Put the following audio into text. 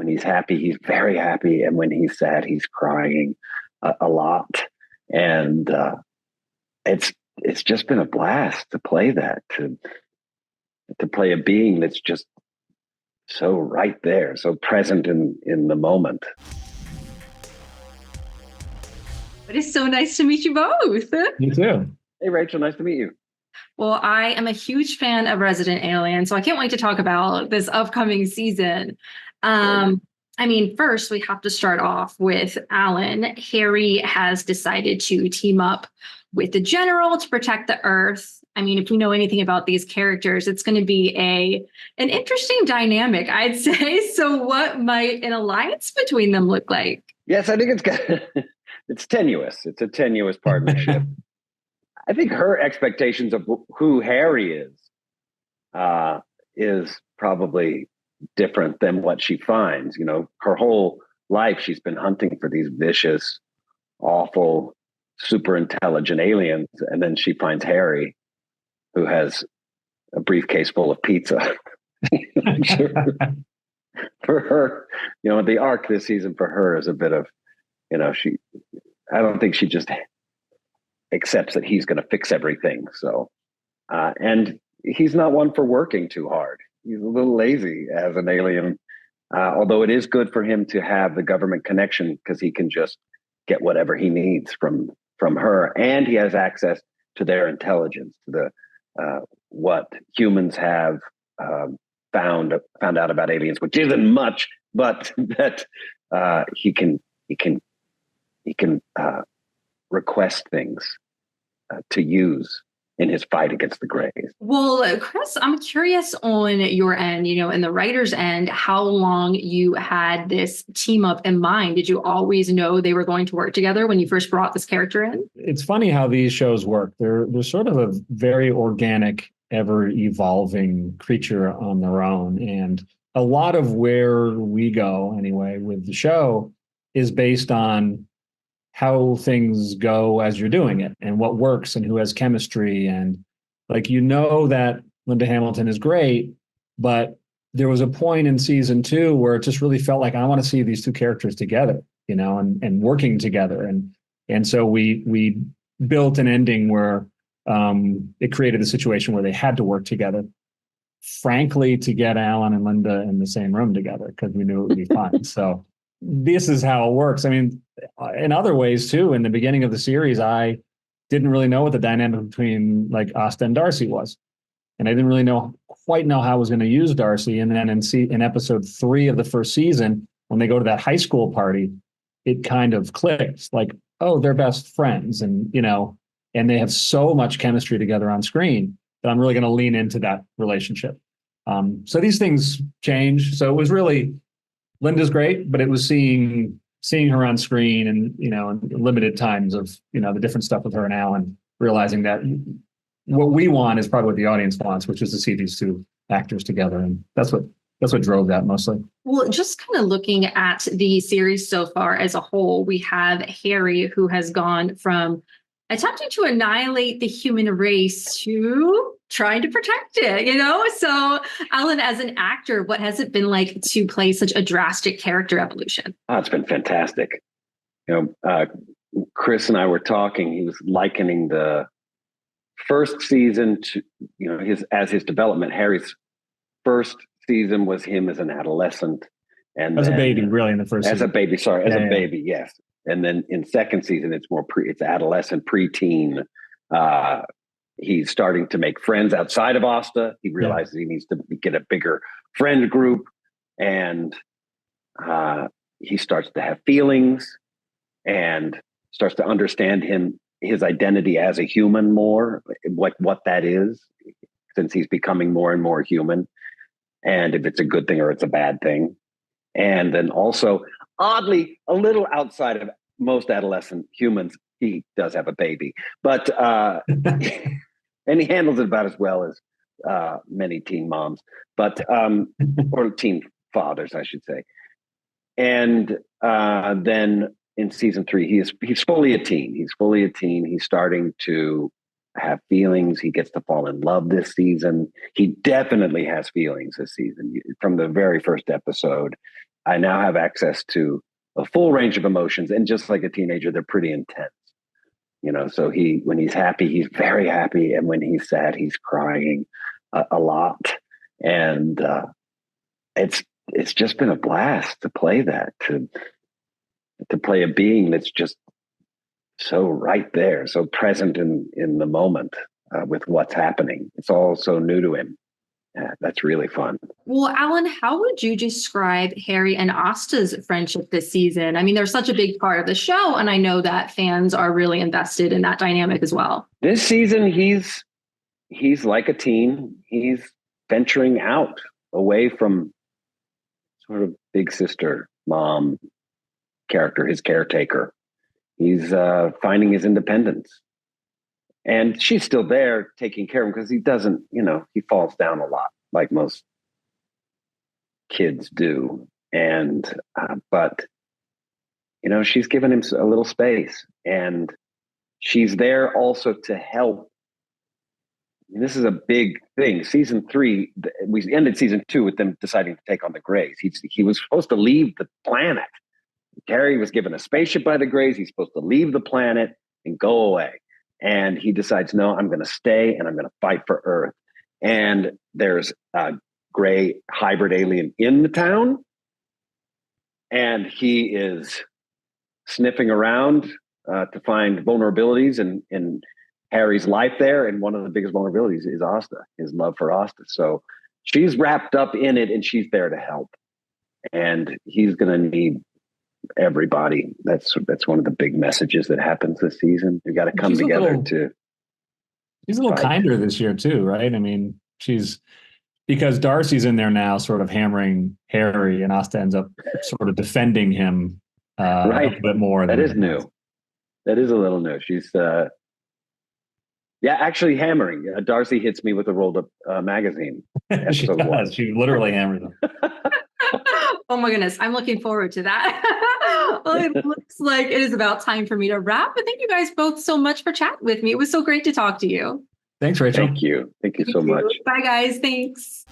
when he's happy, he's very happy. And when he's sad, he's crying a lot. And it's just been a blast to play that, to play a being that's just so right there, so present in the moment. It is so nice to meet you both. You too. Hey, Rachel, nice to meet you. Well, I am a huge fan of Resident Alien, so I can't wait to talk about this upcoming season. I mean, first, we have to start off with Alan. Harry has decided to team up with the General to protect the Earth. I mean, if we know anything about these characters, it's going to be an interesting dynamic, I'd say. So what might an alliance between them look like? Yes, I think it's tenuous. It's a tenuous partnership. I think her expectations of who Harry is probably different than what she finds. You know, her whole life she's been hunting for these vicious, awful, super intelligent aliens, and then she finds Harry, who has a briefcase full of pizza. For her, you know, the arc this season for her is a bit of, you know, I don't think she just accepts that he's going to fix everything. So, and he's not one for working too hard. He's a little lazy as an alien, although it is good for him to have the government connection because he can just get whatever he needs from her, and he has access to their intelligence, to the what humans have found out about aliens, which isn't much, but that he can request things to use in his fight against the Greys. Well, Chris, I'm curious on your end, you know, in the writer's end, how long you had this team up in mind. Did you always know they were going to work together when you first brought this character in? It's funny how these shows work. They're sort of a very organic, ever evolving creature on their own. And a lot of where we go anyway with the show is based on how things go as you're doing it and what works and who has chemistry. And like, you know, that Linda Hamilton is great, but there was a point in season 2 where it just really felt like I want to see these two characters together, you know, and working together. And so we built an ending where it created a situation where they had to work together, frankly, to get Alan and Linda in the same room together, because we knew it would be fun. So this is how it works. I mean, in other ways too, in the beginning of the series, I didn't really know what the dynamic between like Asta and Darcy was. And I didn't really quite know how I was going to use Darcy. And then in episode 3 of the first season, when they go to that high school party, it kind of clicks like, oh, they're best friends. And, you know, and they have so much chemistry together on screen that I'm really going to lean into that relationship. So these things change. So it was really, Linda's great, but it was seeing her on screen and, you know, in limited times of, you know, the different stuff with her and Alan, realizing that what we want is probably what the audience wants, which is to see these two actors together. And that's what drove that mostly. Well, just kind of looking at the series so far as a whole, we have Harry, who has gone from attempting to annihilate the human race to trying to protect it, you know? So Alan, as an actor, what has it been like to play such a drastic character evolution? Oh, it's been fantastic. You know, Chris and I were talking, he was likening the first season to, you know, his development. Harry's first season was him as an adolescent. And as a baby, really, in the first season. As a baby, yes. And then in second season, it's it's adolescent, preteen. He's starting to make friends outside of Asta. He realizes he needs to get a bigger friend group, and he starts to have feelings and starts to understand his identity as a human more, what that is, since he's becoming more and more human, and if it's a good thing or it's a bad thing. And then also, oddly, a little outside of most adolescent humans, he does have a baby, but and he handles it about as well as many teen moms, but or teen fathers, I should say. And then in season 3, he's fully a teen. He's starting to have feelings. He gets to fall in love this season. He definitely has feelings this season. From the very first episode, I now have access to a full range of emotions. And just like a teenager, they're pretty intense. So when he's happy, he's very happy. And when he's sad, he's crying a lot. And it's just been a blast to play that, to play a being that's just so right there, so present in the moment with what's happening. It's all so new to him. Yeah, that's really fun. Well, Alan, how would you describe Harry and Asta's friendship this season? I mean, they're such a big part of the show, and I know that fans are really invested in that dynamic as well. This season, he's like a teen. He's venturing out away from sort of big sister, mom character, his caretaker. He's finding his independence. And she's still there taking care of him because he doesn't, he falls down a lot like most kids do. And, but, she's given him a little space, and she's there also to help. And this is a big thing. Season 3, we ended season 2 with them deciding to take on the Greys. He was supposed to leave the planet. Harry was given a spaceship by the Greys. He's supposed to leave the planet and go away. And he decides, no, I'm going to stay and I'm going to fight for Earth. And there's a gray hybrid alien in the town. And he is sniffing around to find vulnerabilities in Harry's life there. And one of the biggest vulnerabilities is Asta, his love for Asta. So she's wrapped up in it, and she's there to help. And he's going to need everybody. That's one of the big messages that happens this season. You got to come together She's a little kinder this year too, right? I mean, because Darcy's in there now sort of hammering Harry, and Asta ends up sort of defending him right. a bit more. That is new. That is a little new. She's actually hammering. Darcy hits me with a rolled up magazine. She does. 1. She literally hammers them. Oh my goodness. I'm looking forward to that. Well, it looks like it is about time for me to wrap. But thank you guys both so much for chatting with me. It was so great to talk to you. Thanks, Rachel. Thank you. Thank you so much. Bye, guys. Thanks.